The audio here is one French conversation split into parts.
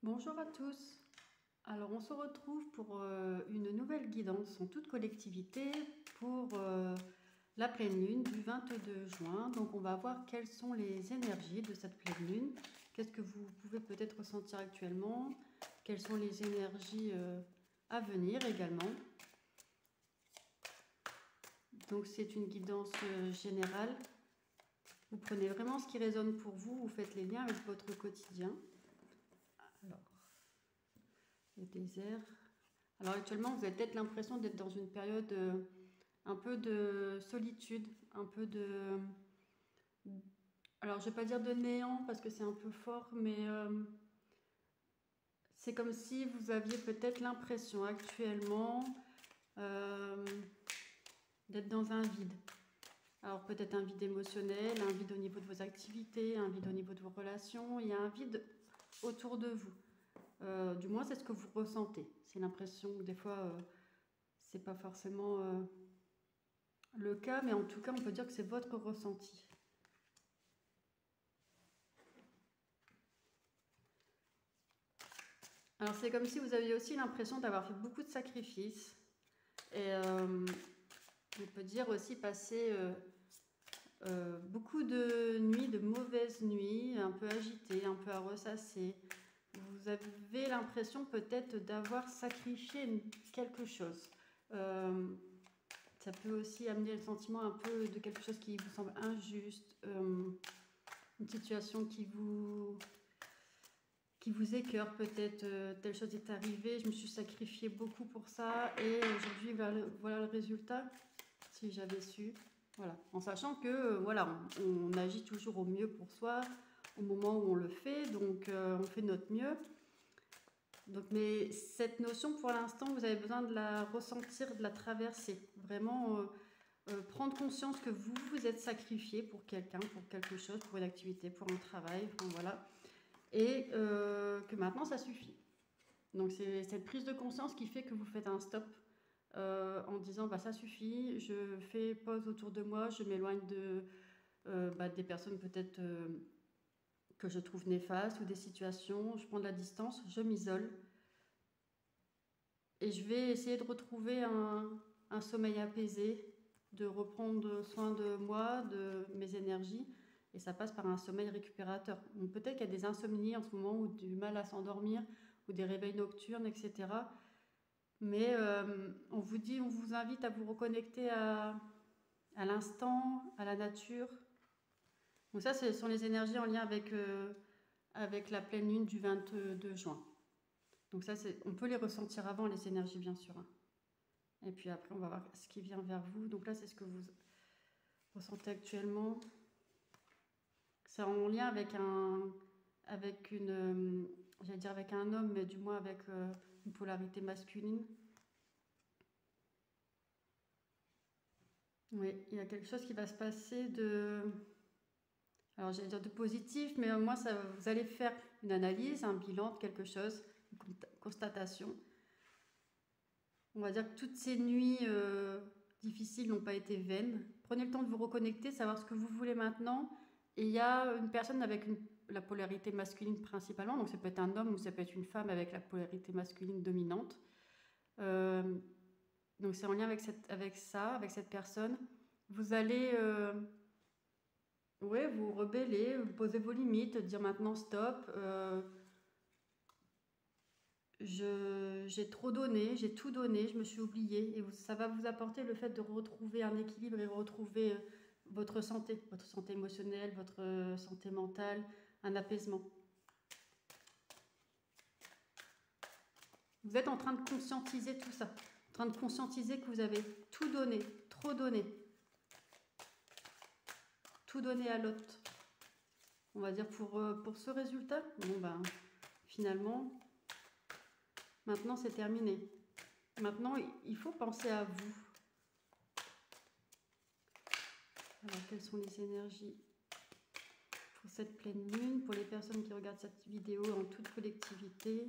Bonjour à tous. Alors on se retrouve pour une nouvelle guidance en toute collectivité pour la pleine lune du 22 juin. Donc on va voir quelles sont les énergies de cette pleine lune. Qu'est-ce que vous pouvez peut-être ressentir actuellement? Quelles sont les énergies à venir également? Donc c'est une guidance générale. Vous prenez vraiment ce qui résonne pour vous, vous faites les liens avec votre quotidien. Alors, le désert. Alors actuellement, vous avez peut-être l'impression d'être dans une période un peu de solitude, un peu de... Alors je vais pas dire de néant parce que c'est un peu fort, mais c'est comme si vous aviez peut-être l'impression actuellement d'être dans un vide. Alors peut-être un vide émotionnel, un vide au niveau de vos activités, un vide au niveau de vos relations. Il y a un vide autour de vous. Du moins, c'est ce que vous ressentez. C'est l'impression que des fois, c'est pas forcément le cas, mais en tout cas, on peut dire que c'est votre ressenti. Alors, c'est comme si vous aviez aussi l'impression d'avoir fait beaucoup de sacrifices. Et on peut dire aussi passer beaucoup de nuits, de mauvaises nuits, un peu agitées, un peu à ressasser. Vous avez l'impression peut-être d'avoir sacrifié quelque chose. Ça peut aussi amener le sentiment un peu de quelque chose qui vous semble injuste, une situation qui vous écœure peut-être, telle chose est arrivée, je me suis sacrifiée beaucoup pour ça et aujourd'hui voilà le résultat, si j'avais su. Voilà, en sachant que voilà, on agit toujours au mieux pour soi au moment où on le fait, donc on fait notre mieux. Donc, mais cette notion, pour l'instant, vous avez besoin de la ressentir, de la traverser. Vraiment prendre conscience que vous vous êtes sacrifié pour quelqu'un, pour quelque chose, pour une activité, pour un travail, enfin, voilà. Et que maintenant, ça suffit. Donc, c'est cette prise de conscience qui fait que vous faites un stop en disant bah, ça suffit, je fais pause autour de moi, je m'éloigne des personnes peut-être que je trouve néfastes ou des situations, je prends de la distance, je m'isole. Et je vais essayer de retrouver un sommeil apaisé, de reprendre soin de moi, de mes énergies. Et ça passe par un sommeil récupérateur. Peut-être qu'il y a des insomnies en ce moment ou du mal à s'endormir ou des réveils nocturnes, etc. Mais on vous invite à vous reconnecter à l'instant, à la nature. Donc ça, ce sont les énergies en lien avec la pleine lune du 22 juin. Donc ça, on peut les ressentir avant, les énergies, bien sûr. Et puis après, on va voir ce qui vient vers vous. Donc là, c'est ce que vous ressentez actuellement. C'est en lien avec j'allais dire avec un homme, mais du moins avec une polarité masculine. Oui, il y a quelque chose qui va se passer alors j'allais dire de positif, mais moi, vous allez faire une analyse, un bilan de quelque chose, une constatation. On va dire que toutes ces nuits difficiles n'ont pas été vaines. Prenez le temps de vous reconnecter, savoir ce que vous voulez maintenant. Et il y a une personne avec la polarité masculine principalement, donc ça peut être un homme ou ça peut être une femme avec la polarité masculine dominante. Donc c'est en lien avec cette personne. Vous allez vous rebeller, vous poser vos limites, dire maintenant stop. J'ai trop donné, j'ai tout donné, je me suis oubliée. Et ça va vous apporter le fait de retrouver un équilibre et retrouver votre santé émotionnelle, votre santé mentale, un apaisement. Vous êtes en train de conscientiser tout ça, en train de conscientiser que vous avez tout donné, trop donné, tout donné à l'autre. On va dire pour ce résultat, bon ben finalement, maintenant c'est terminé. Maintenant, il faut penser à vous. Alors, quelles sont les énergies pour cette pleine lune, pour les personnes qui regardent cette vidéo en toute collectivité?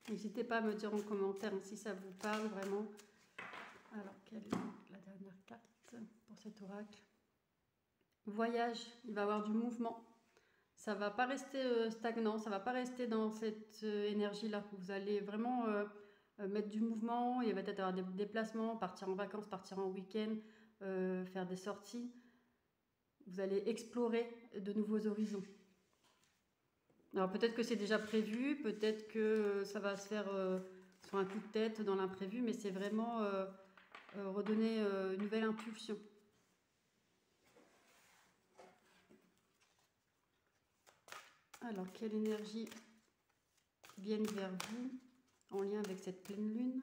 N'hésitez pas à me dire en commentaire si ça vous parle vraiment. Alors, quelle est la dernière Dernière carte pour cet oracle. Voyage, il va y avoir du mouvement. Ça va pas rester stagnant, ça va pas rester dans cette énergie-là. Vous allez vraiment mettre du mouvement, il va peut-être avoir des déplacements, partir en vacances, partir en week-end, faire des sorties. Vous allez explorer de nouveaux horizons. Alors peut-être que c'est déjà prévu, peut-être que ça va se faire sur un coup de tête dans l'imprévu, mais c'est vraiment redonner une nouvelle impulsion. Alors, quelle énergie viennent vers vous en lien avec cette pleine lune?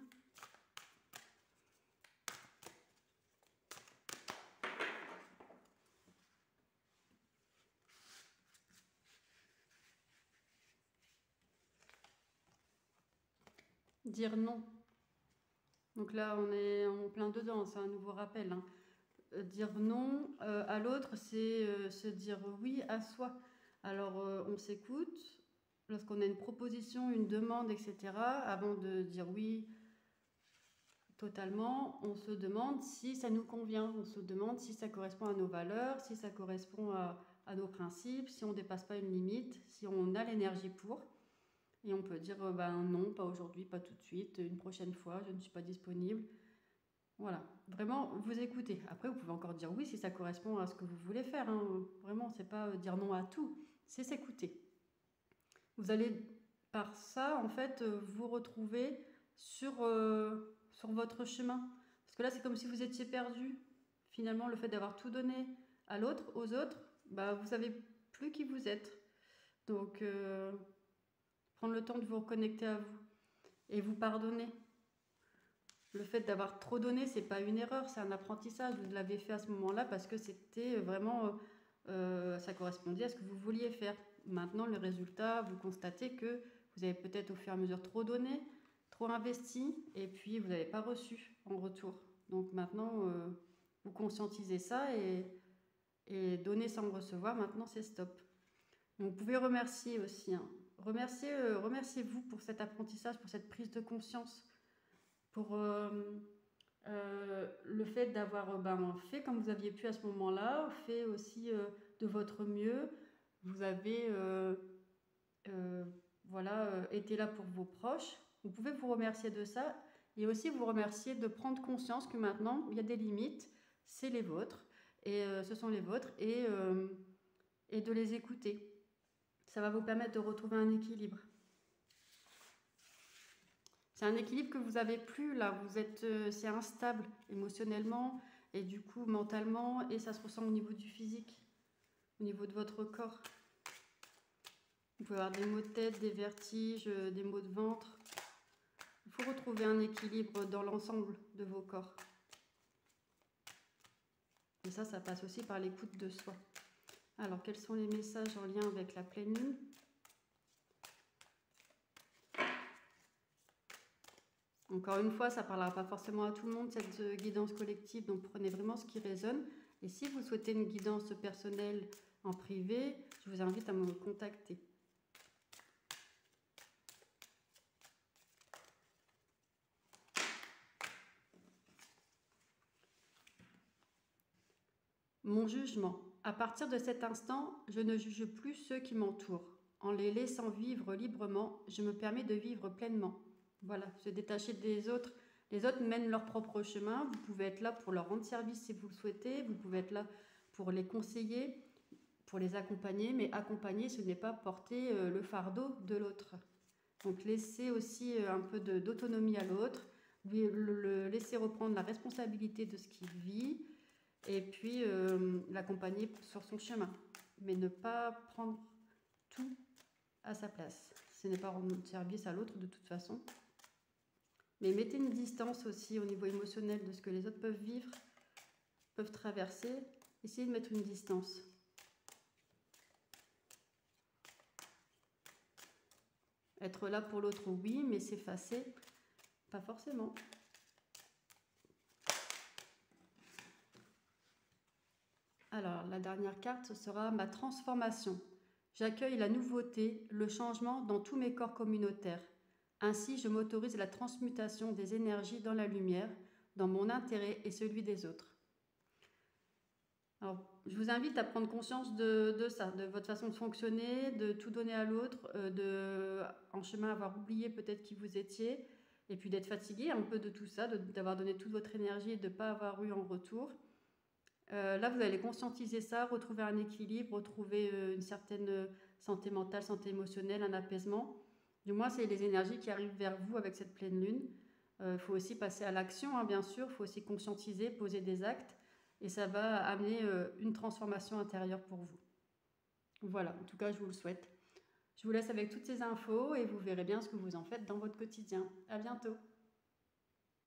Dire non. Donc là, on est en plein dedans, c'est un nouveau rappel. Hein. Dire non à l'autre, c'est se dire oui à soi. Alors, on s'écoute. Lorsqu'on a une proposition, une demande, etc., avant de dire oui totalement, on se demande si ça nous convient. On se demande si ça correspond à nos valeurs, si ça correspond à nos principes, si on ne dépasse pas une limite, si on a l'énergie pour. Et on peut dire ben non, pas aujourd'hui, pas tout de suite, une prochaine fois, je ne suis pas disponible. Voilà, vraiment vous écoutez. Après, vous pouvez encore dire oui si ça correspond à ce que vous voulez faire. Hein. Vraiment, c'est pas dire non à tout, c'est s'écouter. Vous allez par ça, en fait, vous retrouver sur votre chemin. Parce que là, c'est comme si vous étiez perdu. Finalement, le fait d'avoir tout donné à l'autre, aux autres, bah, vous savez plus qui vous êtes. Donc, prendre le temps de vous reconnecter à vous et vous pardonner. Le fait d'avoir trop donné, c'est pas une erreur, c'est un apprentissage. Vous l'avez fait à ce moment-là parce que c'était vraiment, ça correspondait à ce que vous vouliez faire. Maintenant, le résultat, vous constatez que vous avez peut-être au fur et à mesure trop donné, trop investi, et puis vous n'avez pas reçu en retour. Donc maintenant, vous conscientisez ça et donner sans recevoir, maintenant c'est stop. Donc, vous pouvez remercier aussi. Hein. Remerciez-vous pour cet apprentissage, pour cette prise de conscience, pour le fait d'avoir fait comme vous aviez pu à ce moment-là, fait aussi de votre mieux. Vous avez été là pour vos proches. Vous pouvez vous remercier de ça et aussi vous remercier de prendre conscience que maintenant, il y a des limites, c'est les vôtres, et ce sont les vôtres, et de les écouter. Ça va vous permettre de retrouver un équilibre. C'est un équilibre que vous n'avez plus là, c'est instable émotionnellement et du coup mentalement, et ça se ressent au niveau du physique, au niveau de votre corps. Vous pouvez avoir des maux de tête, des vertiges, des maux de ventre. Il faut retrouver un équilibre dans l'ensemble de vos corps. Et ça passe aussi par l'écoute de soi. Alors, quels sont les messages en lien avec la pleine lune ? Encore une fois, ça ne parlera pas forcément à tout le monde, cette guidance collective, donc prenez vraiment ce qui résonne. Et si vous souhaitez une guidance personnelle en privé, je vous invite à me contacter. Mon jugement. À partir de cet instant, je ne juge plus ceux qui m'entourent. En les laissant vivre librement, je me permets de vivre pleinement. Voilà, se détacher des autres. Les autres mènent leur propre chemin. Vous pouvez être là pour leur rendre service si vous le souhaitez. Vous pouvez être là pour les conseiller, pour les accompagner. Mais accompagner, ce n'est pas porter le fardeau de l'autre. Donc laisser aussi un peu d'autonomie à l'autre. Le laisser reprendre la responsabilité de ce qu'il vit. Et puis l'accompagner sur son chemin. Mais ne pas prendre tout à sa place. Ce n'est pas rendre service à l'autre de toute façon. Mais mettez une distance aussi au niveau émotionnel de ce que les autres peuvent vivre, peuvent traverser. Essayez de mettre une distance. Être là pour l'autre, oui, mais s'effacer, pas forcément. Alors, la dernière carte, ce sera ma transformation. J'accueille la nouveauté, le changement dans tous mes corps communautaires. Ainsi, je m'autorise la transmutation des énergies dans la lumière, dans mon intérêt et celui des autres. Alors, je vous invite à prendre conscience de ça, de votre façon de fonctionner, de tout donner à l'autre, en chemin avoir oublié peut-être qui vous étiez, et puis d'être fatigué un peu de tout ça, d'avoir donné toute votre énergie et de ne pas avoir eu en retour. Là, vous allez conscientiser ça, retrouver un équilibre, retrouver une certaine santé mentale, santé émotionnelle, un apaisement. Du moins, c'est les énergies qui arrivent vers vous avec cette pleine lune. Il faut aussi passer à l'action, hein, bien sûr. Il faut aussi conscientiser, poser des actes. Et ça va amener une transformation intérieure pour vous. Voilà, en tout cas, je vous le souhaite. Je vous laisse avec toutes ces infos et vous verrez bien ce que vous en faites dans votre quotidien. À bientôt!